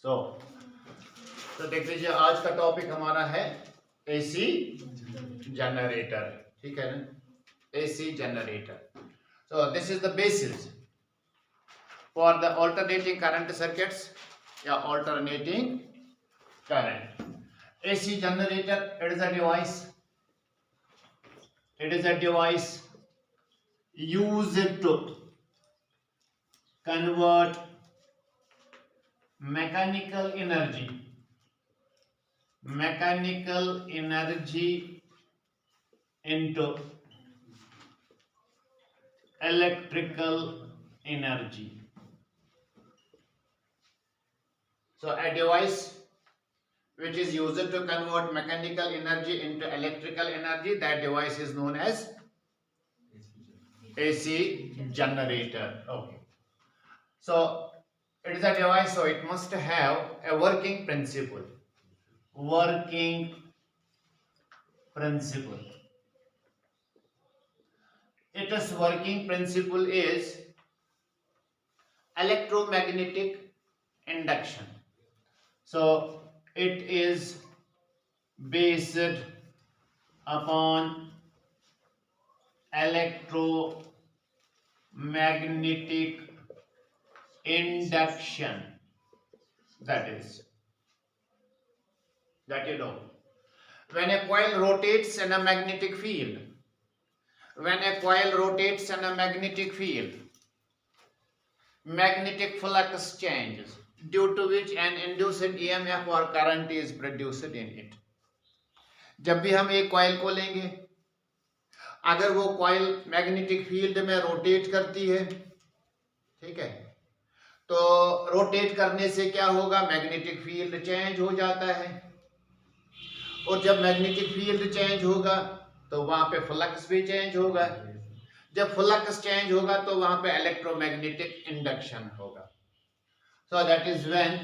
सो तो देख लीजिए, आज का टॉपिक हमारा है एसी जनरेटर, ठीक है ना, AC generator. So this is the basis for the alternating current circuits या alternating current. AC generator, it is a device used to convert mechanical energy into electrical energy. So a device which is used to convert mechanical energy into electrical energy, that device is known as AC generator. Okay, so it is a device, so it must have a working principle. Its working principle is electromagnetic induction. So it is based upon electromagnetic induction. That you know, when a coil rotates in a magnetic field, magnetic flux changes, due to which an induced EMF or current is produced in it. जब भी हम एक coil को लेंगे, अगर वो coil magnetic field में rotate करती है, ठीक है, तो रोटेट करने से क्या होगा, मैग्नेटिक फील्ड चेंज हो जाता है, और जब मैग्नेटिक फील्ड चेंज होगा तो वहां पे फ्लक्स भी चेंज होगा, जब फ्लक्स चेंज होगा तो वहां पे इलेक्ट्रोमैग्नेटिक इंडक्शन होगा. So that is when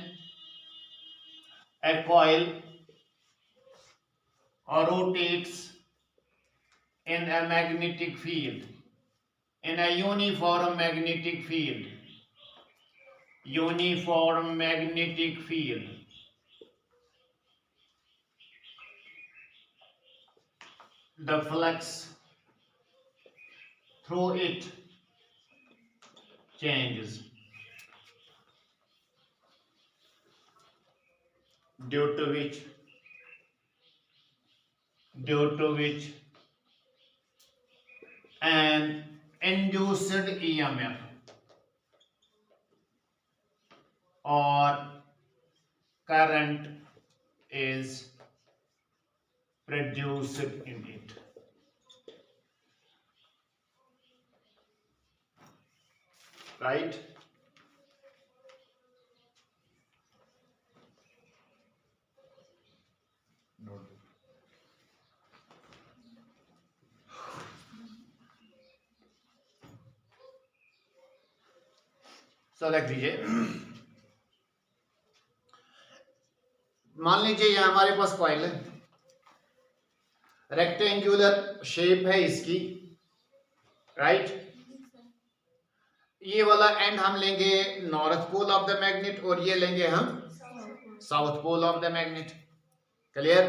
a coil rotates in a magnetic field, in a uniform magnetic field, the flux through it changes, due to which an induced EMF or current is produced in it. Right? So देख लीजिए, मान लीजिए ये हमारे पास coil है, rectangular shape है इसकी, राइट. ये वाला एंड हम लेंगे north pole of the magnet और ये लेंगे हम south pole of the magnet. Clear?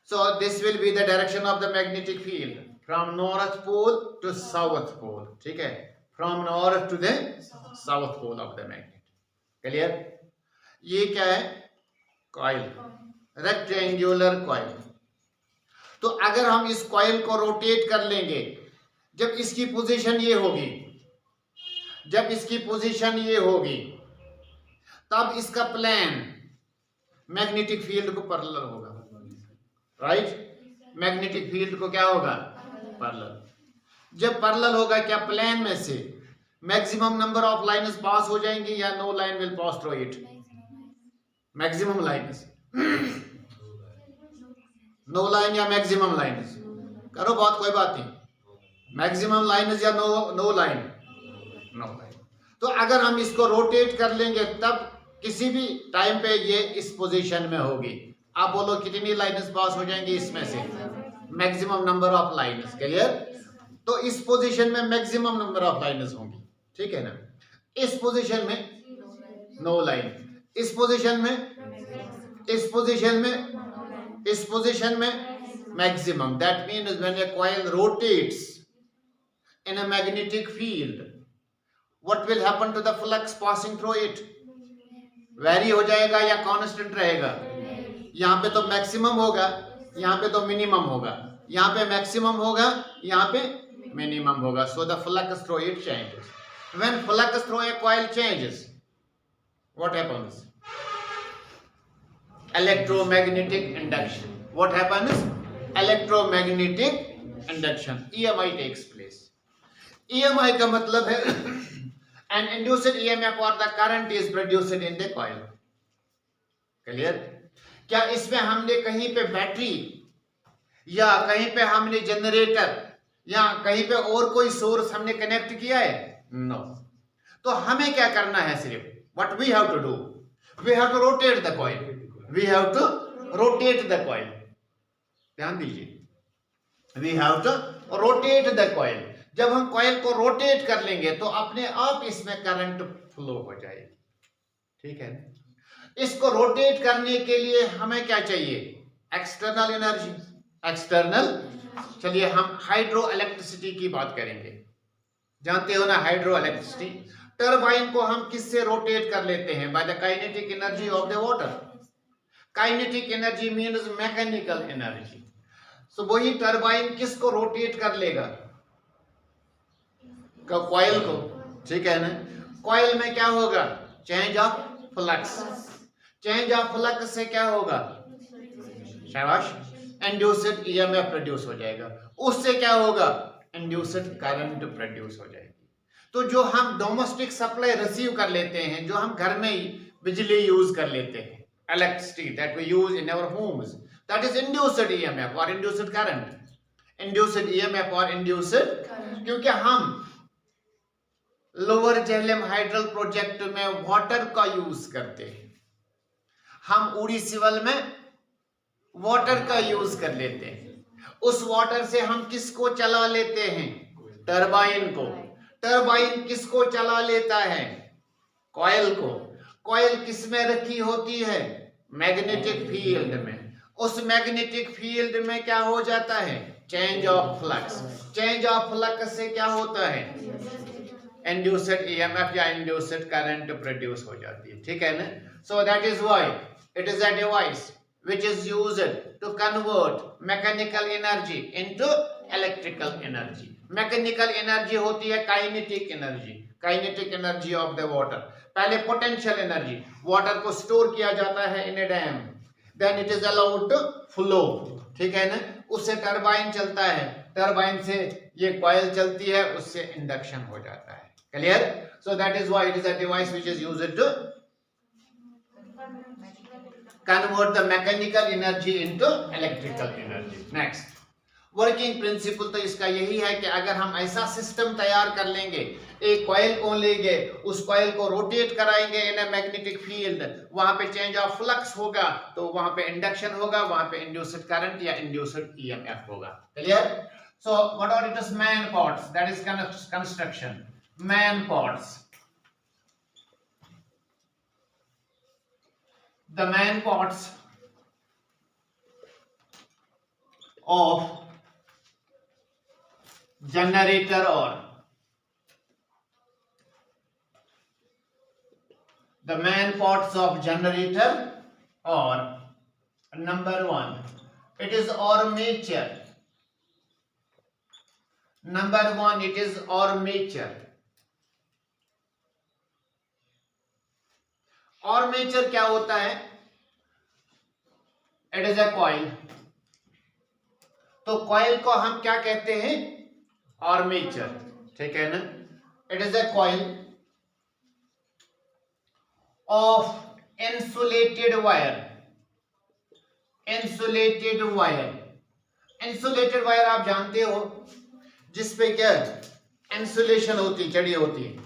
So this will be the direction of the magnetic field from north pole to south pole, ठीक है, from north to the south pole of the magnet. Clear? ये क्या है, coil, rectangular coil. तो अगर हम इस coil को रोटेट कर लेंगे, जब इसकी पोजीशन ये होगी, तब इसका प्लेन मैग्नेटिक फील्ड को पैरेलल होगा, राइट. मैग्नेटिक फील्ड को क्या होगा, पैरेलल. जब पैरेलल होगा, क्या प्लेन में से maximum number of lines pass हो जाएंगी या no line will pass through it? Maximum lines, no line या मैक्सिमम लाइन्स, करो बात, कोई बात नहीं. मैक्सिमम लाइन्स या नो लाइन? No line. तो अगर हम इसको रोटेट कर लेंगे, तब किसी भी टाइम पे ये इस पोजीशन में होगी. आप बोलो कितनी लाइन्स पास हो जाएंगी इसमें से? Maximum number of lines. Clear? तो इस पोजीशन में मैक्सिमम नंबर ऑफ लाइन्स होंगी, ठीक है ना. इस पोजीशन में नो लाइन, इस पोजीशन में, इस पोजीशन में, इस पोजीशन में maximum. That means when A coil rotates in a magnetic field, what will happen to the flux passing through it? Vary हो जाएगा या कांस्टेंट रहेगा? यहाँ पे तो मैक्सिमम होगा, यहाँ पे तो मिनिमम होगा. यहाँ पे मैक्सिमम होगा, यहाँ पे मिनिमम होगा. So the flux through it changes. When flux through a coil changes, what happens? Electromagnetic induction. What happens? Electromagnetic induction. EMI takes place. EMI का मतलब है an induced EMF or the current is produced in the coil. Clear? क्या इसमें हमने कहीं पे battery या कहीं पे हमने जनरेटर या कहीं पे और कोई सोर्स हमने कनेक्ट किया है? नो. तो हमें क्या करना है? सिर्फ what we have to do, we have to rotate the coil. We have to rotate the coil. ध्यान दीजिए, we have to rotate the coil. जब हम कॉइल को रोटेट कर लेंगे तो अपने आप इसमें करंट फ्लो हो जाएगी. ठीक है. इसको रोटेट करने के लिए हमें क्या चाहिए? External energy. एक्सटर्नल, चलिए हम हाइड्रो इलेक्ट्रिसिटी की बात करेंगे. जानते हो ना हाइड्रो इलेक्ट्रिसिटी? टरबाइन को हम किससे रोटेट कर लेते हैं? By the kinetic energy of the water. Kinetic energy means mechanical energy. So वही टरबाइन किसको रोटेट कर लेगा? कॉइल को. ठीक है ना. कॉइल में क्या होगा? Change of flux. Change of flux से क्या होगा? शाबाश, इंड्यूस्ड ईएमएफ प्रोड्यूस हो जाएगा. उससे क्या होगा? इंड्यूस्ड करंट प्रोड्यूस हो जाएगी. तो जो हम डोमेस्टिक सप्लाई रिसीव कर लेते हैं, जो हम घर में बिजली यूज कर लेते हैं, electricity that we use in our homes, that is induced EMF और इंड्यूस्ड करंट. इंड्यूस्ड ईएमएफ और इंड्यूस्ड, क्योंकि हम लोअर झेलम हाइड्रल प्रोजेक्ट में वाटर का यूज करते हैं. हम उड़ी सिवल में वाटर का यूज कर लेते हैं. उस वाटर से हम किसको चला लेते हैं? टरबाइन को. टरबाइन किसको चला लेता है? कॉइल को. कॉइल किस में रखी होती है? मैग्नेटिक फील्ड में. उस मैग्नेटिक फील्ड में क्या हो जाता है? Change of flux. Change of flux से क्या होता है? इंड्यूस्ड ईएमएफ या इंड्यूस्ड करंट प्रोड्यूस हो जाती है. ठीक है ना. So that is why it is a device which is used to convert mechanical energy into electrical energy. Mechanical energy होती है kinetic energy. Kinetic energy of the water. पहले potential energy, water को store किया जाता है in a dam. Then it is allowed to flow. ठीक है ना. उससे टरबाइन चलता है. टरबाइन से ये कॉइल चलती है, उससे इंडक्शन हो जाता है. Clear? So that is why it is a device which is used to convert the mechanical energy into electrical energy. Next, working principle तो इसका यही है कि अगर हम ऐसा सिस्टम तैयार कर लेंगे, एक कॉइल को लेंगे, उस कॉइल को रोटेट कराएंगे इन अ मैग्नेटिक फील्ड, वहां पे चेंज ऑफ फ्लक्स होगा, तो वहां पे इंडक्शन होगा, वहां पे इंड्यूस्ड करंट या इंड्यूस्ड ईएमएफ होगा. Clear? So what are it is main parts, that is construction. Main parts, the main parts of generator or the main parts of generator or number 1, it is armature. Number 1, it is armature. Armature क्या होता है? It is a coil. तो coil को हम क्या कहते हैं? Armature. ठीक है ना. It is a coil of insulated wire. Insulated wire. Insulated wire आप जानते हो, जिसपे क्या इंसुलेशन होती, चढ़ी होती है.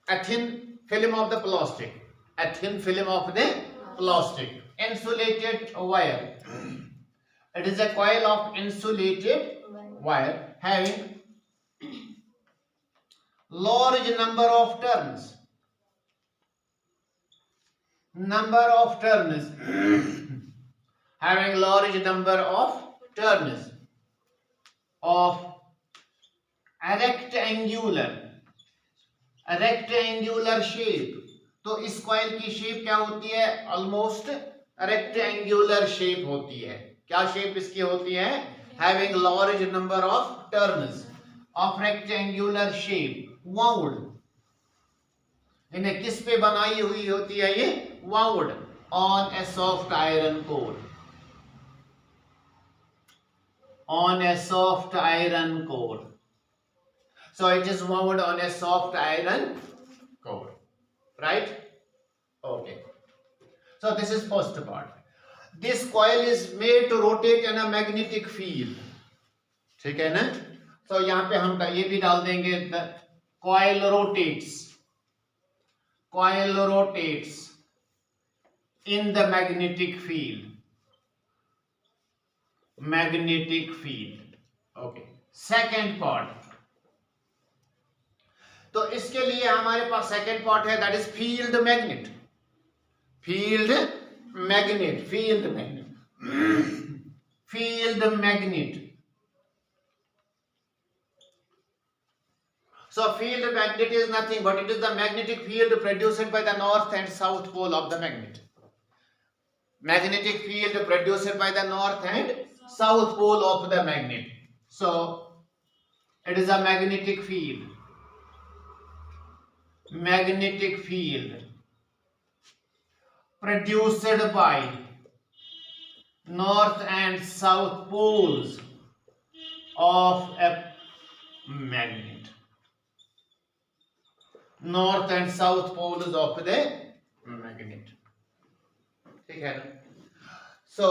a thin film of the plastic. A thin film of the plastic. Insulated wire. It is a coil of insulated wire having large number of turns. number of turns having large number of turns of a rectangular shape. तो इस coil की shape क्या होती है? Almost rectangular shape होती है. क्या shape इसकी होती है? Having large number of turns of rectangular shape, wound. इन्हें किस पे बनाई हुई होती है ये? Wound on A soft iron core. On a soft iron core. So it is wound on a soft iron core, right? Okay. So this is first part. This coil is made to rotate in a magnetic field. ठीक है ना? So यहाँ पे हम ये भी डाल देंगे, the coil rotates. Coil rotates in the magnetic field. Magnetic field. Okay. Second part. तो इसके लिए हमारे पास सेकेंड पार्ट है, that is field magnet. Field magnet, field magnet, field magnet. So field magnet is nothing but it is the magnetic field produced by the north and south pole of the magnet. Magnetic field produced by the north and south pole of the magnet. So it is a magnetic field. Magnetic field produced by north and south poles of a magnet. North and south poles of the magnet. ठीक है ना? So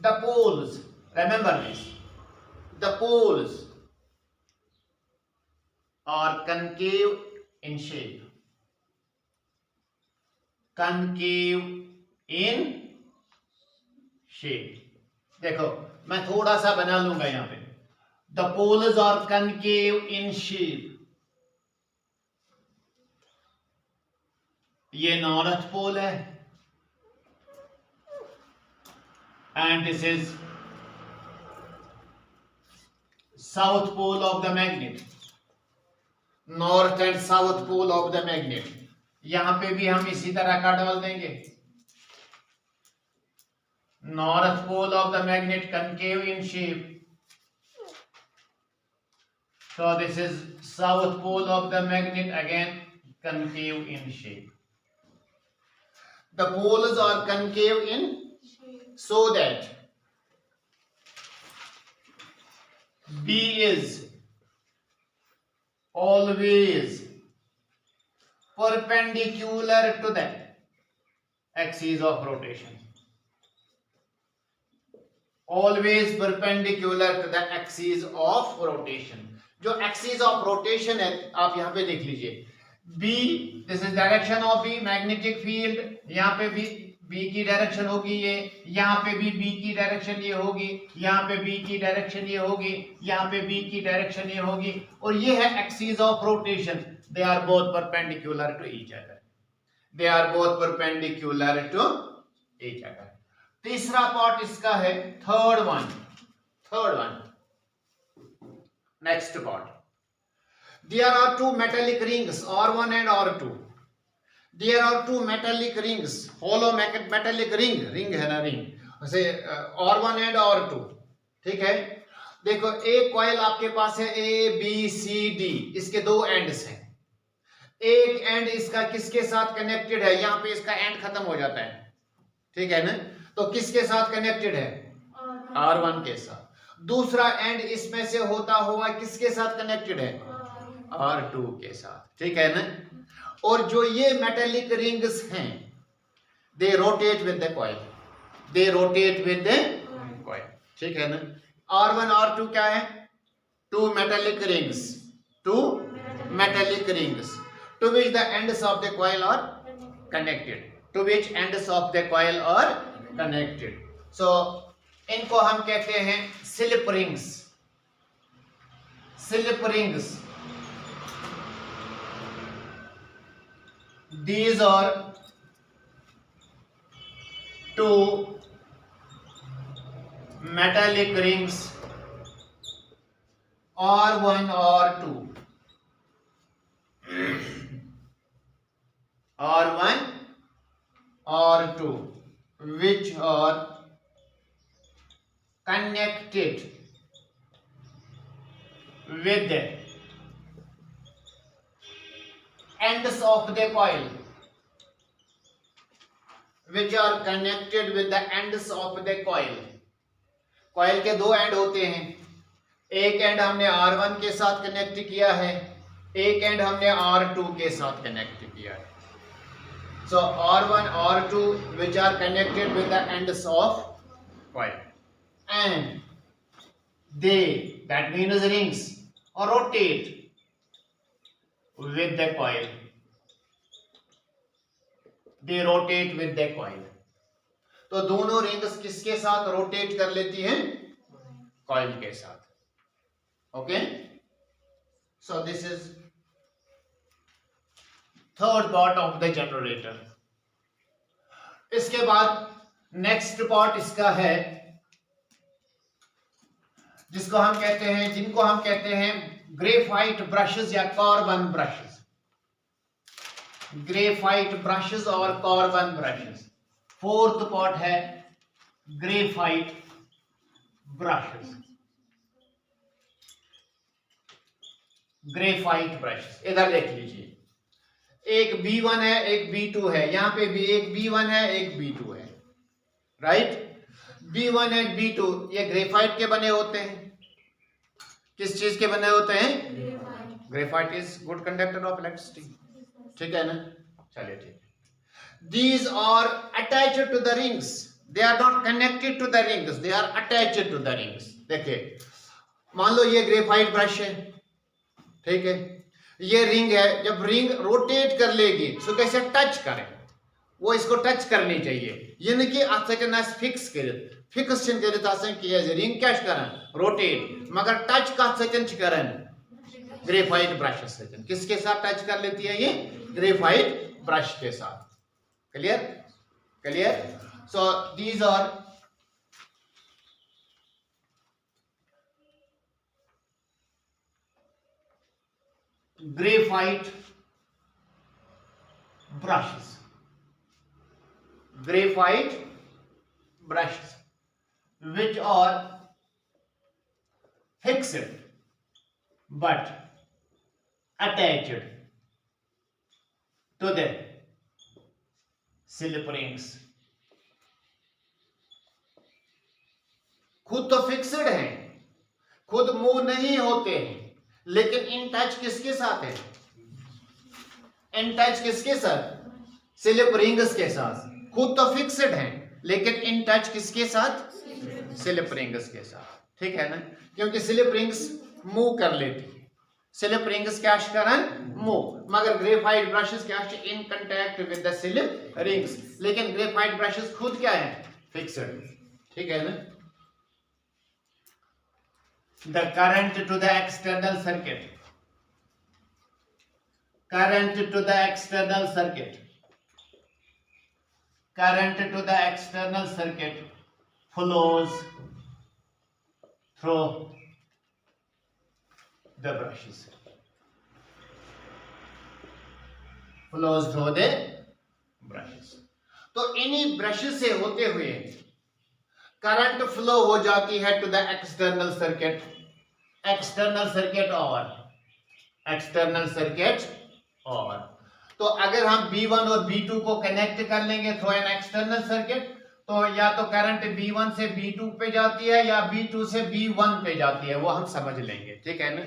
the poles, remember this, the poles are concave in shape. Concave in shape. देखो मैं थोड़ा सा बना लूंगा यहां पे. The poles are concave in shape. ये नॉर्थ पोल है and this is south pole of the magnet. North and south pole of the magnet. यहां पे भी हम इसी तरह का डाल देंगे. North pole of the magnet concave in shape. So this is south pole of the magnet, again concave in shape. The poles are concave in so that B is always perpendicular to the axis of rotation. Always perpendicular to the axis of rotation. जो axis of rotation है आप यहाँ पे देख लीजिए. B, this is direction of B, magnetic field. यहाँ पे भी B की डायरेक्शन होगी ये, यहाँ पे भी B की डायरेक्शन ये होगी, यहाँ पे B की डायरेक्शन ये होगी, यहाँ पे B की डायरेक्शन ये होगी, और ये है axis of rotation. They are both perpendicular to each other. They are both perpendicular to each other. तीसरा पार्ट इसका है third one. Next part. There are two metallic rings R1 and R2. There are two metallic rings, hollow metallic ring है ना, ring ऐसे R1 and R2. ठीक है. देखो एक कॉइल आपके पास है A B C D, इसके दो एंड्स हैं. एक एंड इसका किसके साथ कनेक्टेड है? यहाँ पे इसका एंड खत्म हो जाता है. ठीक है ना? तो किसके साथ कनेक्टेड है? R1 के साथ. दूसरा एंड इसमें से होता हुआ किसके साथ कनेक्टेड है? R2 के साथ. ठीक है ना? और जो ये मेटेलिक रिंग्स हैं, they rotate with the coil. They rotate with the coil. ठीक है ना? R1 R2 क्या है? Two metallic rings. Two metallic rings to which the ends of the coil are connected. To which ends of the coil are connected. So इनको हम कहते हैं slip rings. slip rings. These are two metallic rings, or one or two, or one or two, which are connected with the ends of the coil, which are connected with the ends of the coil. Coil के दो and होते हैं, एक and हमने R1 के साथ connect किया है, एक एंड हमने R2 के साथ कनेक्ट किया है. So R1, R2 which are connected with the ends of coil, and they, that means rings, rotate with the coil. They rotate with the coil. तो दोनों रिंग्स किसके साथ रोटेट कर लेती हैं? कॉइल के साथ. Okay, so this is third part of the generator. इसके बाद नेक्स्ट पार्ट इसका है जिसको हम कहते हैं, जिनको हम कहते हैं ग्रेफाइट ब्रशेस या कार्बन ब्रशेस. ग्रेफाइट ब्रशेस और कार्बन ब्रशेस. फोर्थ पार्ट है ग्रेफाइट ब्रशेस. ग्रेफाइट ब्रश इधर देख लीजिए, एक B1 है, एक B2 है. यहां पे भी एक B1 है, एक B2 है. राइट, B1 एंड B2 ये ग्रेफाइट के बने होते हैं. किस चीज के बने होते हैं? Graphite is good conductor of electricity. ठीक है ना? चलिए ठीक. These are attached to the rings. They are not connected to the rings. They are attached to the rings. देखिए, मान लो ये ग्रेफाइट ब्रश है, ठीक है, ये रिंग है. जब रिंग रोटेट कर लेगी तो कैसे टच करें? वो इसको टच करनी चाहिए. यानी कि आसान फिक्स फिक्स कि रिंग क्या करें? रोटेट, मगर टच का करें ग्रेफाइट ब्रश से. किसके साथ टच कर लेती है? ये ग्रेफाइट ब्रश के साथ. Clear? Clear? So these are graphite brushes. Graphite brushes which are fixed but attached to the slip rings. खुद तो फिक्स्ड हैं, खुद मूव नहीं होते हैं, लेकिन इन टच किसके साथ है? इन टच किसके साथ? स्लिप रिंग्स के साथ. खुद तो फिक्स्ड हैं, लेकिन इन टच किसके साथ? स्लिप रिंग्स के साथ. ठीक है ना? क्योंकि स्लिप रिंग्स मूव कर लेती है. स्लिप रिंग्स क्या करें? मूव. मगर ग्रेफाइट ब्रशेस क्या in contact with the slip rings. लेकिन ग्रेफाइट ब्रशेस खुद क्या है? फिक्स्ड. ठीक है ना? The current to the external circuit. Current to the external circuit. Current to the external circuit flows through the brushes. Flows through the brushes. तो इन्हीं brushes से होते हुए करंट फ्लो हो जाती है to the external circuit. External circuit और तो अगर हम B1 और B2 को कनेक्ट कर लेंगे थ्रू एन एक्सटर्नल सर्किट, तो या तो करंट B1 से B2 पे जाती है या B2 से B1 पे जाती है, वो हम समझ लेंगे. ठीक है ना?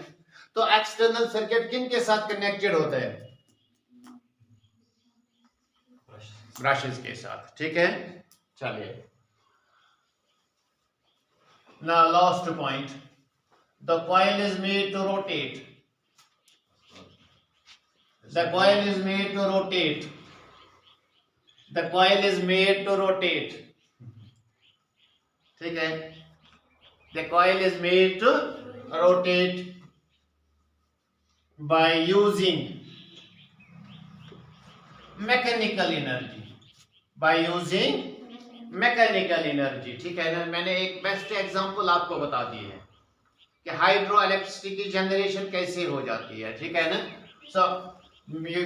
तो एक्सटर्नल सर्किट किन के साथ कनेक्टेड होता है? ब्रशेस के साथ. ठीक है, चलिए. Now last point, the coil is made to rotate. The coil is made to rotate. The coil is made to rotate. ठीक है? The coil is made to rotate by using mechanical energy, by using mechanical energy, ठीक है ना। मैंने एक best example आपको बता दी है कि हाइड्रो इलेक्ट्रिसिटी की जनरेशन कैसे हो जाती है, ठीक है ना। सो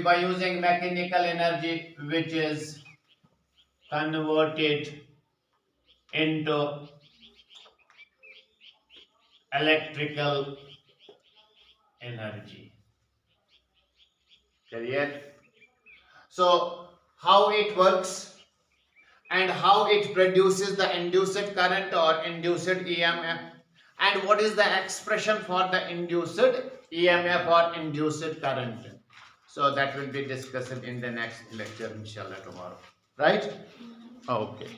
by using mechanical energy which is converted into electrical energy, clear? So how it works and how it produces the induced current or induced EMF, and what is the expression for the induced EMF or induced current. So that will be discussed in the next lecture inshallah tomorrow, right? Okay.